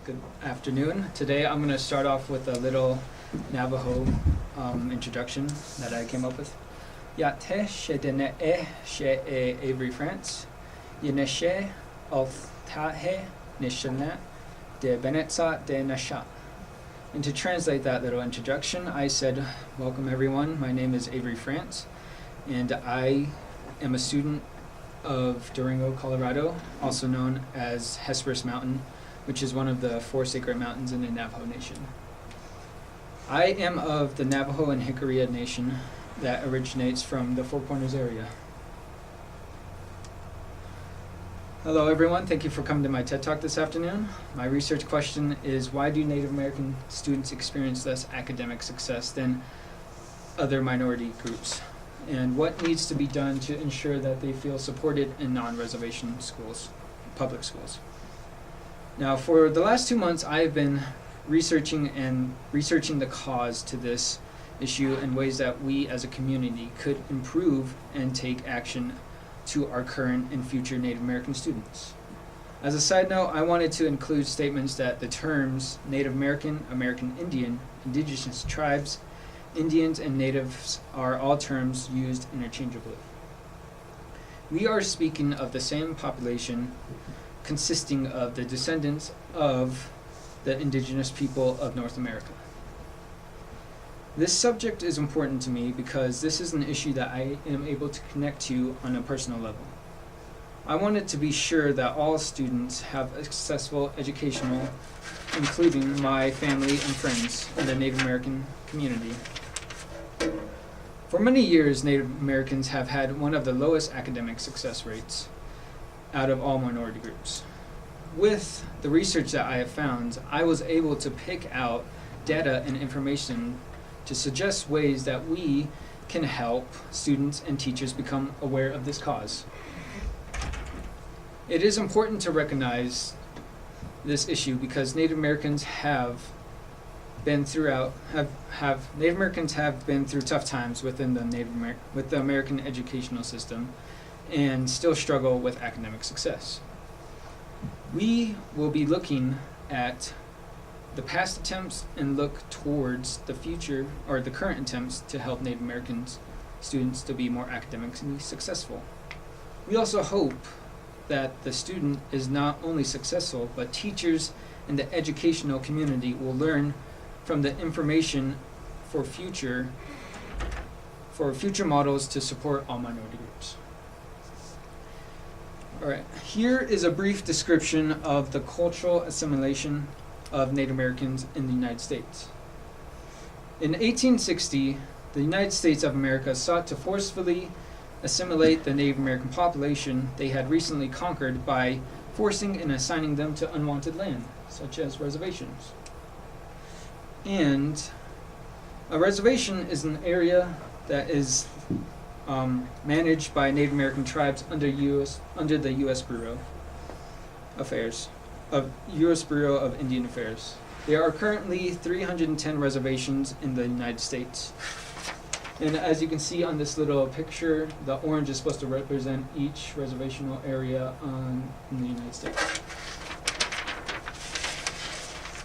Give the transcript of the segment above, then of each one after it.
Good afternoon. Today I'm going to start off with a little Navajo introduction that I came up with. Yate she dene she Avory, France. Yeneshe of tahe nishanat de benetsa de nasha. And to translate that little introduction, I said, welcome everyone. My name is Avory, France, and I am a student of Durango, Colorado, also known as Hesperus Mountain, which is one of the 4 sacred mountains in the Navajo Nation. I am of the Navajo and Jicarilla Nation that originates from the Four Corners area. Hello everyone, thank you for coming to my TED Talk this afternoon. My research question is, why do Native American students experience less academic success than other minority groups? And what needs to be done to ensure that they feel supported in non-reservation schools, public schools? Now, for the last 2 months, I have been researching the cause to this issue and ways that we as a community could improve and take action to our current and future Native American students. As a side note, I wanted to include statements that the terms Native American, American Indian, indigenous tribes, Indians, and natives are all terms used interchangeably. We are speaking of the same population consisting of the descendants of the indigenous people of North America. This subject is important to me because this is an issue that I am able to connect to on a personal level. I wanted to be sure that all students have accessible educational, including my family and friends in the Native American community. For many years, Native Americans have had one of the lowest academic success rates out of all minority groups. With the research that I have found, I was able to pick out data and information to suggest ways that we can help students and teachers become aware of this cause. It is important to recognize this issue because Native Americans have been through tough times within the American educational system and still struggle with academic success. We will be looking at the past attempts and look towards the future or the current attempts to help Native American students to be more academically successful. We also hope that the student is not only successful, but teachers and the educational community will learn from the information for future models to support all minority groups. All right, here is a brief description of the cultural assimilation of Native Americans in the United States. In 1860, the United States of America sought to forcefully assimilate the Native American population they had recently conquered by forcing and assigning them to unwanted land, such as reservations. And a reservation is an area that is managed by Native American tribes under the U.S. Bureau of Indian Affairs. There are currently 310 reservations in the United States. And as you can see on this little picture, the orange is supposed to represent each reservational area in the United States.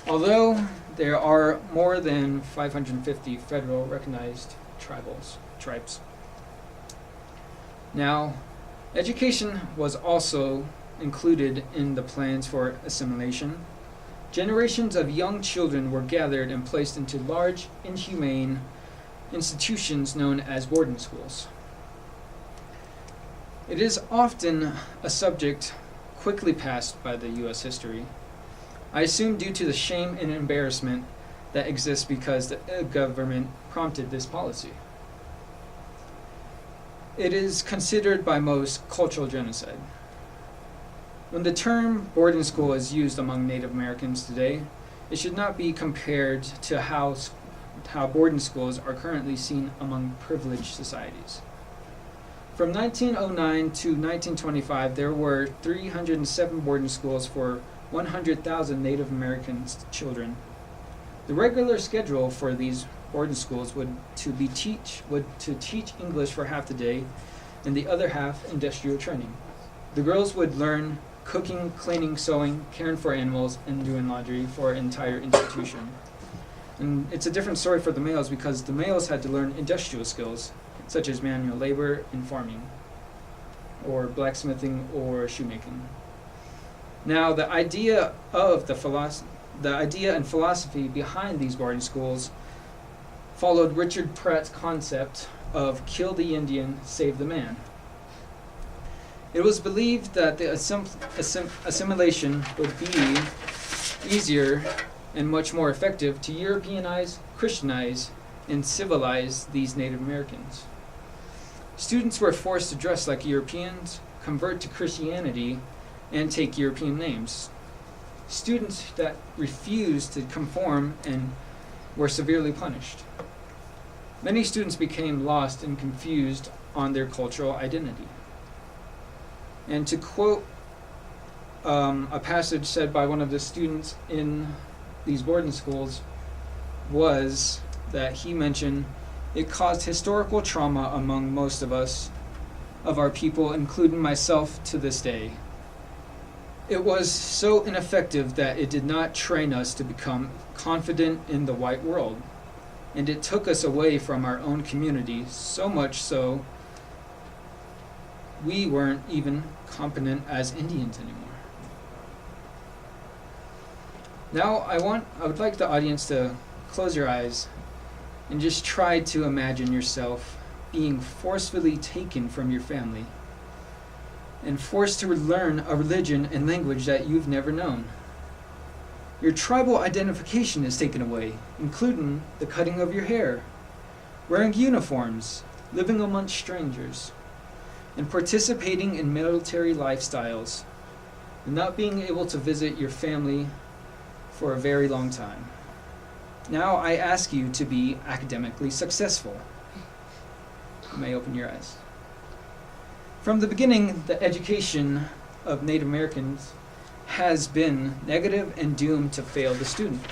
Although there are more than 550 federal recognized tribes. Now, education was also included in the plans for assimilation. Generations of young children were gathered and placed into large, inhumane institutions known as boarding schools. It is often a subject quickly passed by the U.S. history. I assume due to the shame and embarrassment that exists because the government prompted this policy. It is considered by most cultural genocide. When the term boarding school is used among Native Americans today, it should not be compared to how boarding schools are currently seen among privileged societies. From 1909 to 1925, there were 307 boarding schools for 100,000 Native American children. The regular schedule for these boarding schools would to teach English for half the day and the other half industrial training. The girls would learn cooking, cleaning, sewing, caring for animals, and doing laundry for an entire institution. And it's a different story for the males because the males had to learn industrial skills, such as manual labor and farming, or blacksmithing or shoemaking. Now, the idea and philosophy behind these boarding schools followed Richard Pratt's concept of kill the Indian, save the man. It was believed that the assimilation would be easier and much more effective to Europeanize, Christianize, and civilize these Native Americans. Students were forced to dress like Europeans, convert to Christianity, and take European names. Students that refused to conform and were severely punished. Many students became lost and confused on their cultural identity. And to quote a passage said by one of the students in these boarding schools was that he mentioned, "It caused historical trauma among most of us, of our people, including myself to this day. It was so ineffective that it did not train us to become confident in the white world, and it took us away from our own community, so much so we weren't even competent as Indians anymore." Now I would like the audience to close your eyes and just try to imagine yourself being forcefully taken from your family and forced to learn a religion and language that you've never known. Your tribal identification is taken away, including the cutting of your hair, wearing uniforms, living amongst strangers, and participating in military lifestyles, and not being able to visit your family for a very long time. Now I ask you to be academically successful. You may open your eyes. From the beginning, the education of Native Americans has been negative and doomed to fail the student.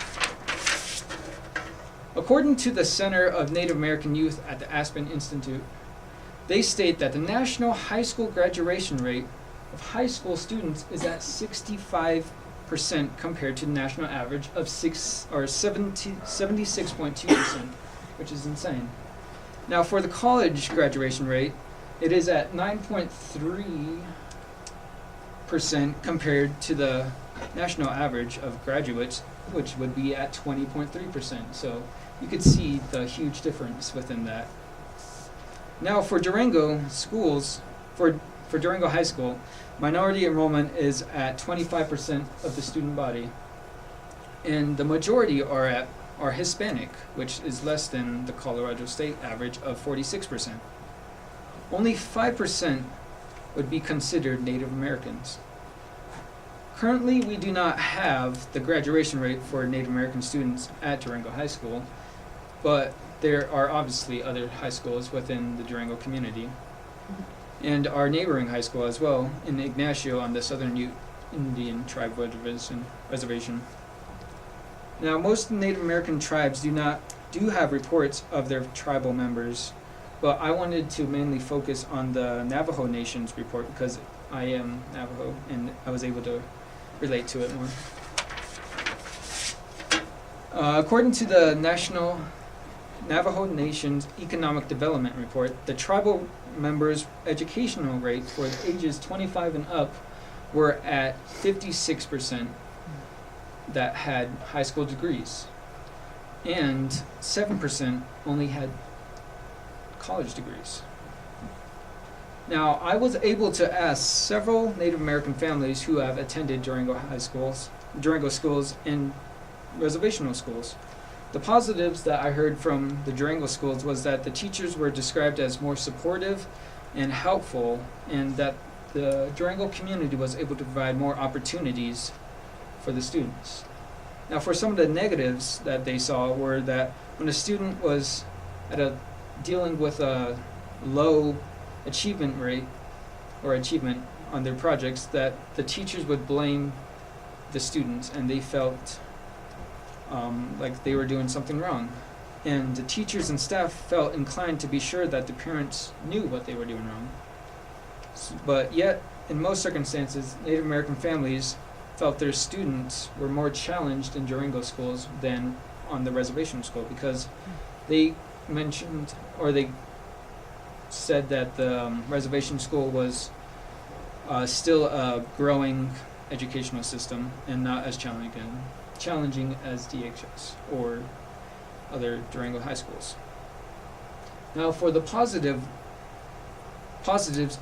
According to the Center of Native American Youth at the Aspen Institute, they state that the national high school graduation rate of high school students is at 65% compared to the national average of 76.2%, which is insane. Now, for the college graduation rate, it is at 9.3% compared to the national average of graduates, which would be at 20.3%. So you could see the huge difference within that. Now, for Durango schools, for Durango High School, minority enrollment is at 25% of the student body, and the majority are Hispanic, which is less than the Colorado State average of 46%. Only 5% would be considered Native Americans. Currently, we do not have the graduation rate for Native American students at Durango High School, but there are obviously other high schools within the Durango community, and our neighboring high school as well, in Ignacio on the Southern Ute Indian Tribe Reservation. Now, most Native American tribes do have reports of their tribal members, but I wanted to mainly focus on the Navajo Nation's report because I am Navajo and I was able to relate to it more. According to the National Navajo Nation's Economic Development Report, the tribal members' educational rate for the ages 25 and up were at 56% that had high school degrees, and 7% only had college degrees. Now, I was able to ask several Native American families who have attended Durango schools, and reservational schools. The positives that I heard from the Durango schools was that the teachers were described as more supportive and helpful, and that the Durango community was able to provide more opportunities for the students. Now, for some of the negatives that they saw were that when a student was dealing with a low achievement rate or achievement on their projects, that the teachers would blame the students and they felt like they were doing something wrong. And the teachers and staff felt inclined to be sure that the parents knew what they were doing wrong. But yet, in most circumstances, Native American families felt their students were more challenged in Durango schools than on the reservation school, because they mentioned, or they said that the reservation school was still a growing educational system and not as challenging as DHS or other Durango high schools. Now, for the positives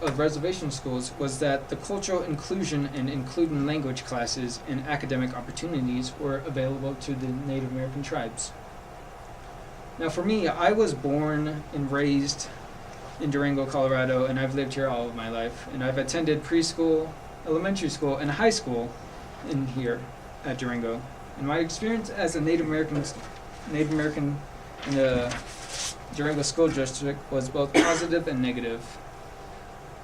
of reservation schools was that the cultural inclusion and including language classes and academic opportunities were available to the Native American tribes. Now, for me, I was born and raised in Durango, Colorado, and I've lived here all of my life. And I've attended preschool, elementary school, and high school in here at Durango. And my experience as a Native American in the Durango School District was both positive and negative.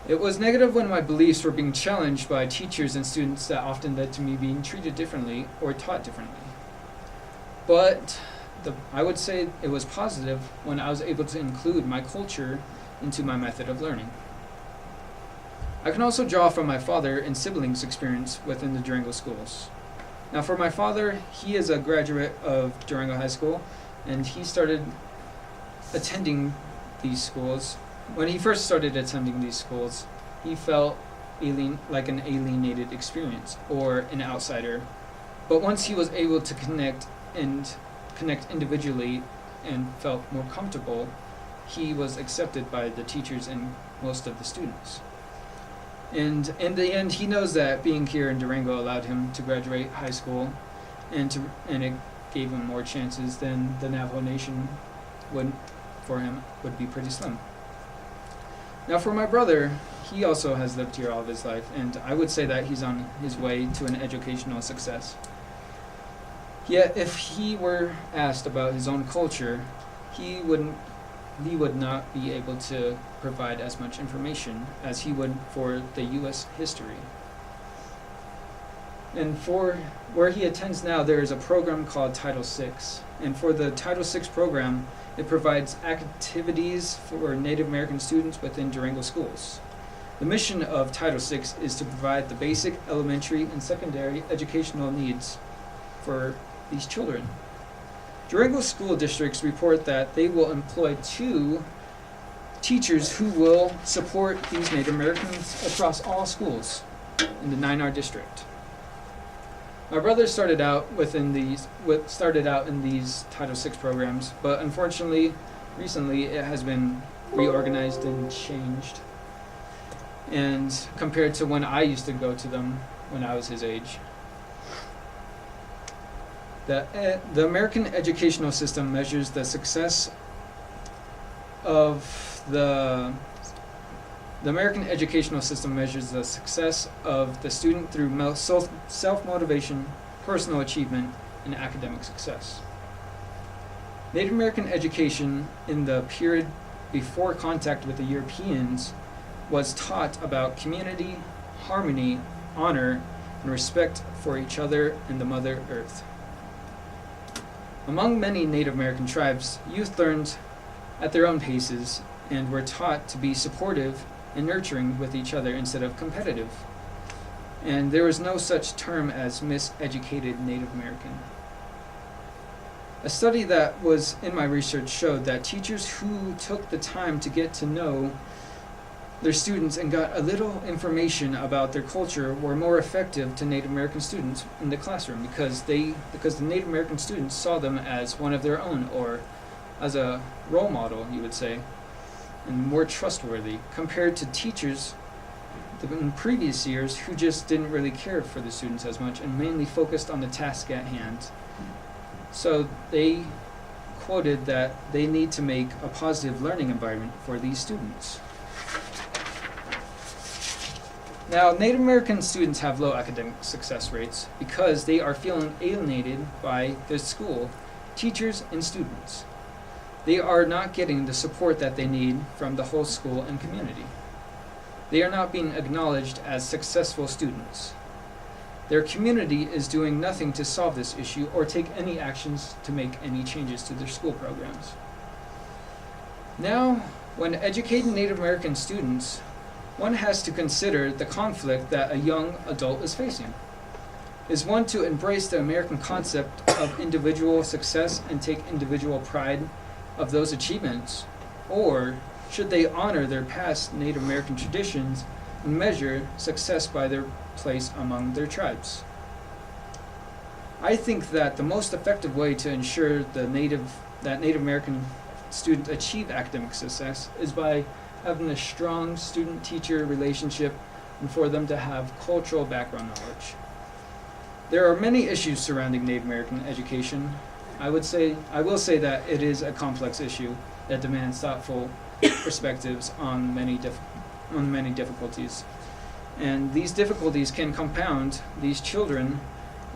It was negative when my beliefs were being challenged by teachers and students that often led to me being treated differently or taught differently. But I would say it was positive when I was able to include my culture into my method of learning. I can also draw from my father and siblings' experience within the Durango schools. Now, for my father, he is a graduate of Durango High School, and he started attending these schools. When he first started attending these schools, he felt like an alienated experience or an outsider. But once he was able to connect individually and felt more comfortable, he was accepted by the teachers and most of the students. And in the end, he knows that being here in Durango allowed him to graduate high school, and it gave him more chances than the Navajo Nation would be pretty slim. Now, for my brother, he also has lived here all of his life, and I would say that he's on his way to an educational success. Yet, if he were asked about his own culture, he would not be able to provide as much information as he would for the U.S. history. And for where he attends now, there is a program called Title VI. And for the Title VI program, it provides activities for Native American students within Durango schools. The mission of Title VI is to provide the basic elementary and secondary educational needs for these children. Durango school districts report that they will employ 2 teachers who will support these Native Americans across all schools in the 9R district. My brother started out in these Title VI programs, but unfortunately, recently it has been reorganized and changed. And compared to when I used to go to them when I was his age. The American educational system measures the success of the American educational system measures the success of the student through self-motivation, personal achievement, and academic success. Native American education in the period before contact with the Europeans was taught about community, harmony, honor, and respect for each other and the Mother Earth. Among many Native American tribes, youth learned at their own paces and were taught to be supportive and nurturing with each other instead of competitive. And there was no such term as miseducated Native American. A study that was in my research showed that teachers who took the time to get to know their students and got a little information about their culture were more effective to Native American students in the classroom because the Native American students saw them as one of their own, or as a role model, you would say, and more trustworthy compared to teachers in previous years who just didn't really care for the students as much and mainly focused on the task at hand. So they quoted that they need to make a positive learning environment for these students. Now, Native American students have low academic success rates because they are feeling alienated by the school, teachers, and students. They are not getting the support that they need from the whole school and community. They are not being acknowledged as successful students. Their community is doing nothing to solve this issue or take any actions to make any changes to their school programs. Now, when educating Native American students, one has to consider the conflict that a young adult is facing. Is one to embrace the American concept of individual success and take individual pride of those achievements, or should they honor their past Native American traditions and measure success by their place among their tribes? I think that the most effective way to ensure that Native American students achieve academic success is by having a strong student-teacher relationship and for them to have cultural background knowledge. There are many issues surrounding Native American education. I will say that it is a complex issue that demands thoughtful perspectives on many difficulties. And these difficulties can compound these children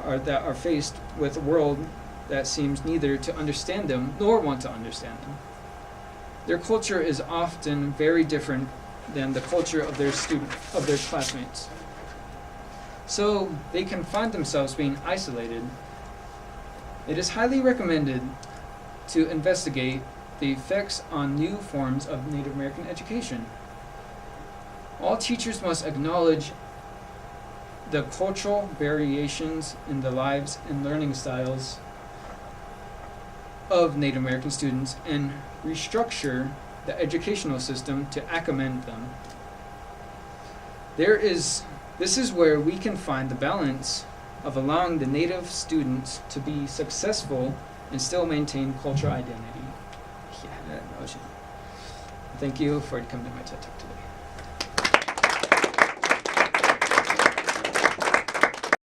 that are faced with a world that seems neither to understand them nor want to understand them. Their culture is often very different than the culture of their classmates. So they can find themselves being isolated. It is highly recommended to investigate the effects on new forms of Native American education. All teachers must acknowledge the cultural variations in the lives and learning styles of Native American students and restructure the educational system to acclimate them. This is where we can find the balance of allowing the Native students to be successful and still maintain cultural identity. Thank you for coming to my TED Talk today.